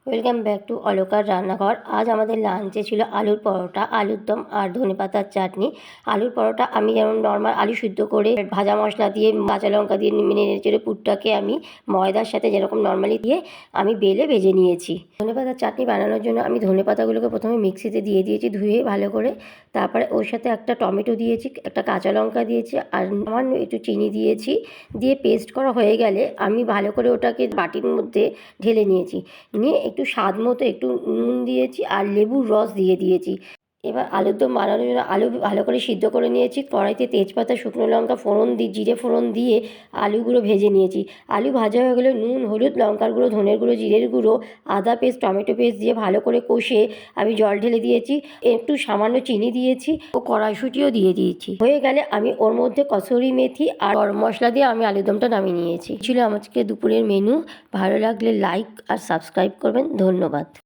Welcome back to Walker রান্নাঘর। আজ আমাদের লাঞ্চে ছিল আলুর পরোটা, আলুর দম আর ধনেপাতার চাটনি। আলুর পরোটা আমি যেমন নর্মাল আলু সিদ্ধ করে ভাজা মশলা দিয়ে কাঁচা লঙ্কা দিয়ে নেড়েচেড়ে পুরটাকে আমি ময়দার সাথে যেরকম নর্মালি দিয়ে আমি বেলে ভেজে নিয়েছি। ধনেপাতার চাটনি বানানোর জন্য আমি ধনেপাতাগুলোকে প্রথমে মিক্সিতে দিয়ে দিয়েছি ধুয়ে ভালো করে। তারপরে ওর সাথে একটা টমেটো দিয়েছি, একটা কাঁচা লঙ্কা দিয়েছি আর সামান্য একটু চিনি দিয়েছি। দিয়ে পেস্ট করা হয়ে গেলে আমি ভালো করে ওটাকে বাটির মধ্যে ঢেলে নিয়েছি। নিয়ে একটু স্বাদ মতো একটু নুন দিয়েছি আর লেবুর রস দিয়ে দিয়েছি। এবার আলুর দম বানানোর জন্য আলু ভালো করে সিদ্ধ করে নিয়েছি। কড়াইতে তেজপাতা, শুকনো লঙ্কা ফোড়ন দিয়ে জিরে ফোড়ন দিয়ে আলুগুলো ভেজে নিয়েছি। আলু ভাজা হয়ে গেলে নুন, হলুদ, লঙ্কার গুঁড়ো, ধনের গুঁড়ো, জিরের গুঁড়ো, আদা পেস্ট, টমেটো পেস্ট দিয়ে ভালো করে কষে আমি জল ঢেলে দিয়েছি। একটু সামান্য চিনি দিয়েছি ও কড়াইশুঁটিও দিয়ে দিয়েছি। হয়ে গেলে আমি ওর মধ্যে কসুরি মেথি আর গরম মশলা দিয়ে আমি আলুরদমটা নামিয়ে নিয়েছি। ছিল আজকে দুপুরের মেনু। ভালো লাগলে লাইক আর সাবস্ক্রাইব করবেন। ধন্যবাদ।